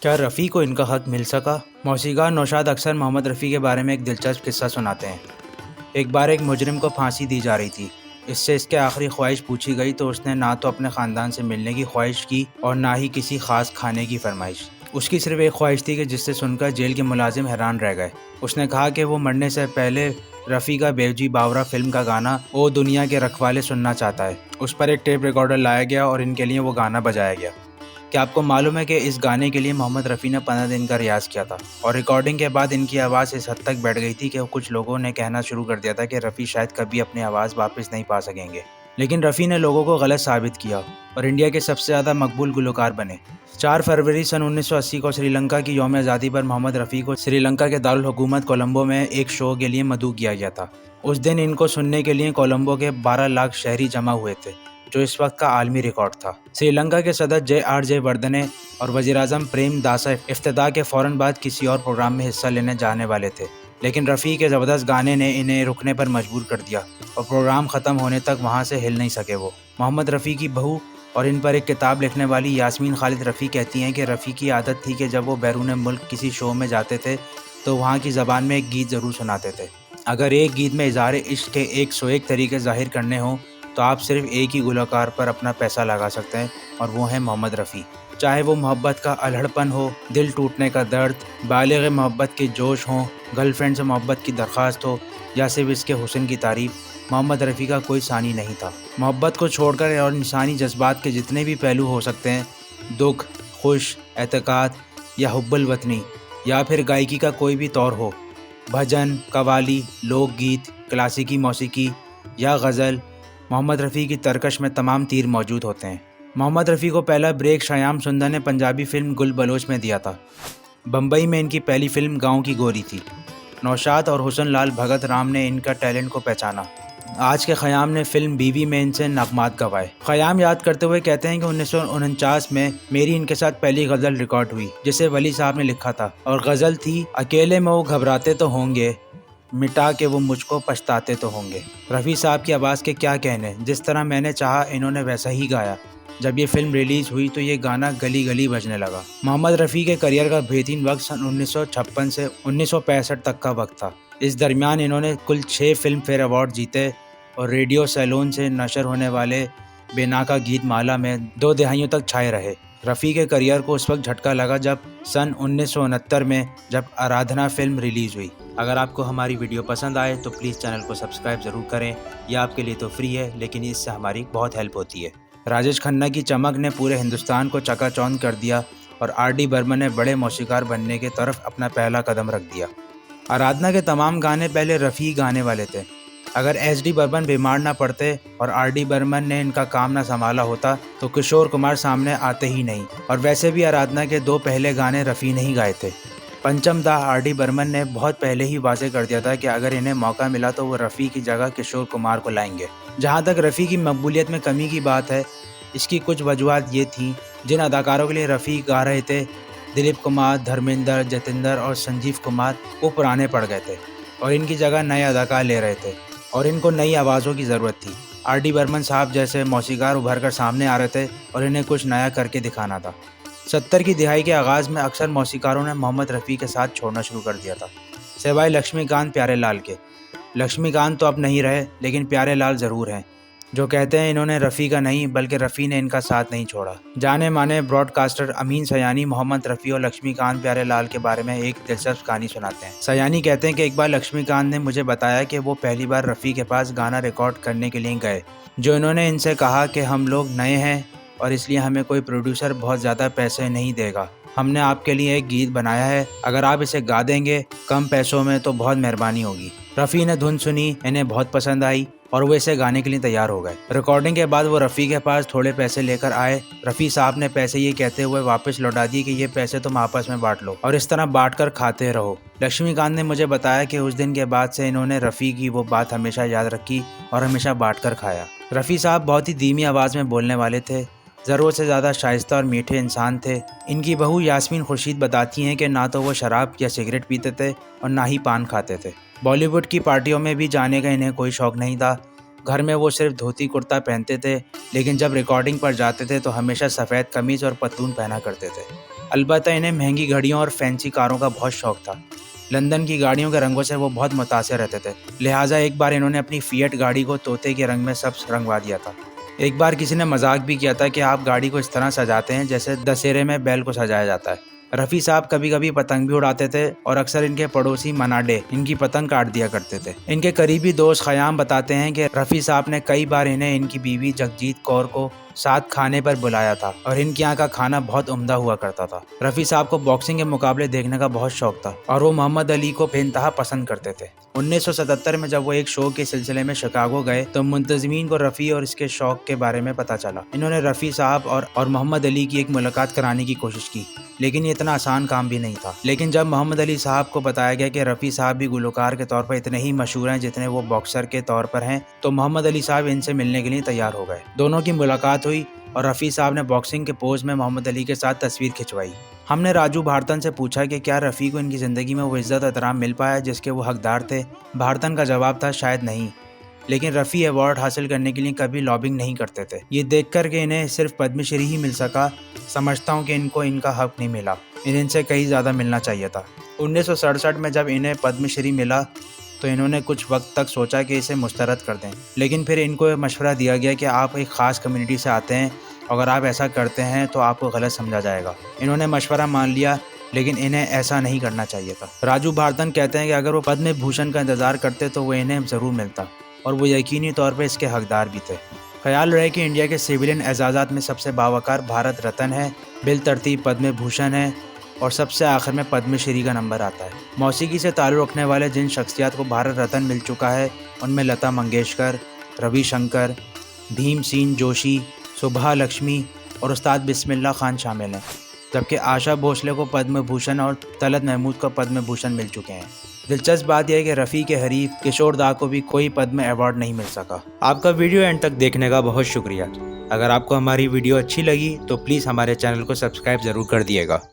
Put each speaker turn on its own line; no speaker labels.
क्या रफ़ी को इनका हक मिल सका? मौसीक़ार नौशाद अक्सर मोहम्मद रफ़ी के बारे में एक दिलचस्प किस्सा सुनाते हैं। एक बार एक मुजरिम को फांसी दी जा रही थी। इससे इसके आखिरी ख्वाहिश पूछी गई तो उसने ना तो अपने ख़ानदान से मिलने की ख्वाहिश की और ना ही किसी ख़ास खाने की फरमाइश। उसकी सिर्फ एक ख्वाहिश थी कि जिससे सुनकर जेल के मुलाजिम हैरान रह गए। उसने कहा कि वो मरने से पहले रफ़ी का बेवजी बावरा फिल्म का गाना ओ दुनिया के रखवाले सुनना चाहता है। उस पर एक टेप रिकॉर्डर लाया गया और इनके लिए वो गाना बजाया गया। क्या आपको मालूम है कि इस गाने के लिए मोहम्मद रफ़ी ने 15 दिन का रियाज़ किया था और रिकॉर्डिंग के बाद इनकी आवाज़ इस हद तक बैठ गई थी कि कुछ लोगों ने कहना शुरू कर दिया था कि रफ़ी शायद कभी अपनी आवाज़ वापस नहीं पा सकेंगे। लेकिन रफ़ी ने लोगों को गलत साबित किया और इंडिया के सबसे ज़्यादा मकबूल गुलकार बने। 4 फरवरी सन 1980 को श्रीलंका की यौम आज़ादी पर मोहम्मद रफ़ी को श्रीलंका के दारुल हुकूमत कोलंबो में एक शो के लिए मदऊ किया गया था। उस दिन इनको सुनने के लिए कोलंबो के 12 लाख शहरी जमा हुए थे, जो इस वक्त का आलमी रिकॉर्ड था। श्रीलंका के सदर जे.आर. जयवर्धने और वज़ीर-ए-आज़म प्रेम दासा इफ्तिताह के फ़ौरन बाद किसी और प्रोग्राम में हिस्सा लेने जाने वाले थे, लेकिन रफ़ी के ज़बरदस्त गाने ने इन्हें रुकने पर मजबूर कर दिया और प्रोग्राम ख़त्म होने तक वहाँ से हिल नहीं सके। वो मोहम्मद रफ़ी की बहू और इन पर एक किताब लिखने वाली यास्मीन खालिद रफ़ी कहती हैं कि रफ़ी की आदत थी कि जब वो बैरून मुल्क किसी शो में जाते थे तो वहाँ की ज़बान में एक गीत ज़रूर सुनाते थे। अगर एक गीत में इज़हार इश्क के 101 तरीके ज़ाहिर करने हों तो आप सिर्फ एक ही गुलकार पर अपना पैसा लगा सकते हैं और वो है मोहम्मद रफ़ी। चाहे वो मोहब्बत का अल्हड़पन हो, दिल टूटने का दर्द, बालिग़ मोहब्बत के जोश हों, गर्लफ्रेंड से मोहब्बत की दरख्वास्त हो या सिर्फ इसके हुस्न की तारीफ़, मोहम्मद रफ़ी का कोई सानी नहीं था। मोहब्बत को छोड़कर और इंसानी जज्बात के जितने भी पहलू हो सकते हैं, दुख, खुश, एतकाद या हुब्बुल वतनी या फिर गायकी का कोई भी तौर हो, भजन, कव्वाली, लोकगीत, क्लासिकी मौसीकी या गज़ल, मोहम्मद रफ़ी की तरकश में तमाम तीर मौजूद होते हैं। मोहम्मद रफ़ी को पहला ब्रेक श्याम सुंदर ने पंजाबी फिल्म गुल बलोच में दिया था। बम्बई में इनकी पहली फिल्म गाँव की गोरी थी। नौशाद और हुसन लाल भगत राम ने इनका टैलेंट को पहचाना। आज के ख़याम ने फिल्म बीवी में इनसे नगमात गवाए। ख़याम याद करते हुए कहते हैं कि 1949 में मेरी इनके साथ पहली गज़ल रिकॉर्ड हुई, जिसे वली साहब ने लिखा था, और गज़ल थी अकेले में वो घबराते तो होंगे, मिटा के वो मुझको पछताते तो होंगे। रफ़ी साहब की आवाज़ के क्या कहने, जिस तरह मैंने चाहा इन्होंने वैसा ही गाया। जब ये फिल्म रिलीज़ हुई तो ये गाना गली गली बजने लगा। मोहम्मद रफ़ी के करियर का बेहतरीन वक्त सन 1956 से 1965 तक का वक्त था। इस दरमियान इन्होंने कुल 6 फिल्म फेयर अवार्ड जीते और रेडियो सैलून से नशर होने वाले बेनाका गीत माला में 2 दहाइयों तक छाए रहे। रफ़ी के करियर को उस वक्त झटका लगा जब सन 1969 में जब आराधना फिल्म रिलीज़ हुई। अगर आपको हमारी वीडियो पसंद आए तो प्लीज़ चैनल को सब्सक्राइब ज़रूर करें। यह आपके लिए तो फ्री है, लेकिन इससे हमारी बहुत हेल्प होती है। राजेश खन्ना की चमक ने पूरे हिंदुस्तान को चकाचौंध कर दिया और आर.डी. बर्मन ने बड़े मौसीकार बनने की तरफ अपना पहला कदम रख दिया। आराधना के तमाम गाने पहले रफ़ी गाने वाले थे। अगर एस.डी. बर्मन बीमार ना पड़ते और आर.डी. बर्मन ने इनका काम ना संभाला होता तो किशोर कुमार सामने आते ही नहीं। और वैसे भी आराधना के 2 पहले गाने रफ़ी ने ही गाए थे। पंचम दा आर.डी. बर्मन ने बहुत पहले ही वाज़े कर दिया था कि अगर इन्हें मौका मिला तो वो रफ़ी की जगह किशोर कुमार को लाएंगे। जहाँ तक रफ़ी की मकबूलियत में कमी की बात है, इसकी कुछ वजूहात ये थीं। जिन अदाकारों के लिए रफ़ी गा रहे थे, दिलीप कुमार, धर्मेंद्र, जतिंदर और संजीव कुमार, वो पुराने पड़ गए थे और इनकी जगह नए अदाकार ले रहे थे और इनको नई आवाज़ों की ज़रूरत थी। आर.डी. बर्मन साहब जैसे मौसीकार उभर कर सामने आ रहे थे और इन्हें कुछ नया करके दिखाना था। 70 की दिहाई के आगाज़ में अक्सर मौसीकारों ने मोहम्मद रफ़ी के साथ छोड़ना शुरू कर दिया था, सिवाय लक्ष्मीकांत प्यारेलाल के। लक्ष्मीकांत तो अब नहीं रहे, लेकिन प्यारेलाल ज़रूर हैं, जो कहते हैं इन्होंने रफ़ी का नहीं बल्कि रफ़ी ने इनका साथ नहीं छोड़ा। जाने माने ब्रॉडकास्टर अमीन सयानी मोहम्मद रफ़ी और लक्ष्मीकांत प्यारेलाल के बारे में एक दिलचस्प कहानी सुनाते हैं। सयानी कहते हैं कि एक बार लक्ष्मीकांत ने मुझे बताया कि वो पहली बार रफ़ी के पास गाना रिकॉर्ड करने के लिए गए, जो इन्होंने इनसे कहा कि हम लोग नए हैं और इसलिए हमें कोई प्रोड्यूसर बहुत ज़्यादा पैसे नहीं देगा। हमने आपके लिए एक गीत बनाया है, अगर आप इसे गा देंगे कम पैसों में तो बहुत मेहरबानी होगी। रफ़ी ने धुन सुनी, इन्हें बहुत पसंद आई और वो इसे गाने के लिए तैयार हो गए। रिकॉर्डिंग के बाद वो रफ़ी के पास थोड़े पैसे लेकर आए। रफ़ी साहब ने पैसे ये कहते हुए वापस लौटा दिए कि ये पैसे तुम आपस में बांट लो और इस तरह बांट कर खाते रहो। लक्ष्मीकांत ने मुझे बताया कि उस दिन के बाद से इन्होंने रफ़ी की वो बात हमेशा याद रखी और हमेशा बांट कर खाया। रफ़ी साहब बहुत ही धीमी आवाज़ में बोलने वाले थे, ज़रूरत से ज़्यादा शाइस्ता और मीठे इंसान थे। इनकी बहू यास्मीन खुर्शीद बताती हैं कि ना तो वो शराब या सिगरेट पीते थे और ना ही पान खाते थे। बॉलीवुड की पार्टियों में भी जाने का इन्हें कोई शौक़ नहीं था। घर में वो सिर्फ धोती कुर्ता पहनते थे, लेकिन जब रिकॉर्डिंग पर जाते थे तो हमेशा सफ़ेद कमीज़ और पतलून पहना करते थे। अलबत्ता इन्हें महंगी घड़ियों और फैंसी कारों का बहुत शौक था। लंदन की गाड़ियों के रंगों से वो बहुत मुतासिर रहते थे, लिहाजा एक बार इन्होंने अपनी फिएट गाड़ी को तोते के रंग में सब्ज रंगवा दिया था। एक बार किसी ने मजाक भी किया था कि आप गाड़ी को इस तरह सजाते हैं जैसे दशहरे में बैल को सजाया जाता है। रफ़ी साहब कभी कभी पतंग भी उड़ाते थे और अक्सर इनके पड़ोसी मनाडे इनकी पतंग काट दिया करते थे। इनके करीबी दोस्त खयाम बताते हैं कि रफ़ी साहब ने कई बार इन्हें इनकी बीवी जगजीत कौर को साथ खाने पर बुलाया था और इनके यहाँ का खाना बहुत उम्दा हुआ करता था। रफ़ी साहब को बॉक्सिंग के मुकाबले देखने का बहुत शौक था और वो मोहम्मद अली को बेइंतहा पसंद करते थे। 1977 में जब वो एक शो के सिलसिले में शिकागो गए तो मुंतज़मीन को रफ़ी और इसके शौक के बारे में पता चला। इन्होंने रफ़ी साहब और मोहम्मद अली की एक मुलाकात कराने की कोशिश की, लेकिन ये इतना आसान काम भी नहीं था। लेकिन जब मोहम्मद अली साहब को बताया गया कि रफ़ी साहब भी गुलकार के तौर पर इतने ही मशहूर हैं जितने वो बॉक्सर के तौर पर हैं, तो मोहम्मद अली साहब इनसे मिलने के लिए तैयार हो गए। दोनों की मुलाकात हुई और रफ़ी साहब ने बॉक्सिंग के पोज में मोहम्मद अली के साथ तस्वीर खिंचवाई। हमने राजू भारतन से पूछा कि क्या रफ़ी को इनकी ज़िंदगी में वो इज़्ज़त एहतराम मिल पाया जिसके वो हकदार थे। भारतन का जवाब था शायद नहीं, लेकिन रफ़ी अवार्ड हासिल करने के लिए कभी लॉबिंग नहीं करते थे। ये देख कर के इन्हें सिर्फ पद्मश्री ही मिल सका, समझता हूँ कि इनको इनका हक नहीं मिला, इनसे कहीं ज़्यादा मिलना चाहिए था। 1967 में जब इन्हें पद्मश्री मिला तो इन्होंने कुछ वक्त तक सोचा कि इसे मुस्तरद कर दें, लेकिन फिर इनको मशवरा दिया गया कि आप एक ख़ास कम्युनिटी से आते हैं, अगर आप ऐसा करते हैं तो आपको गलत समझा जाएगा। इन्होंने मशवरा मान लिया, लेकिन इन्हें ऐसा नहीं करना चाहिए था। राजू भारतन कहते हैं कि अगर वो पद्म भूषण का इंतज़ार करते तो वो इन्हें ज़रूर मिलता और वो यकीनी तौर पर इसके हकदार भी थे। ख्याल रहे कि इंडिया के सिविलियन एजाज़ात में सबसे बावकार भारत रत्न है, बिल तरतीब पद्म भूषण है और सबसे आखिर में पद्मश्री का नंबर आता है। मौसीकी से ताल्लुक़ रखने वाले जिन शख्सियात को भारत रत्न मिल चुका है उनमें लता मंगेशकर, रविशंकर, भीमसेन जोशी, सुभा लक्ष्मी और उस्ताद बिस्मिल्लाह खान शामिल हैं, जबकि आशा भोसले को पद्म भूषण और तलत महमूद को पद्म भूषण मिल चुके हैं। दिलचस्प बात यह है कि रफ़ी के हरीफ किशोर दा को भी कोई पद्म अवार्ड नहीं मिल सका। आपका वीडियो एंड तक देखने का बहुत शुक्रिया। अगर आपको हमारी वीडियो अच्छी लगी तो प्लीज़ हमारे चैनल को सब्सक्राइब ज़रूर कर दिएगा।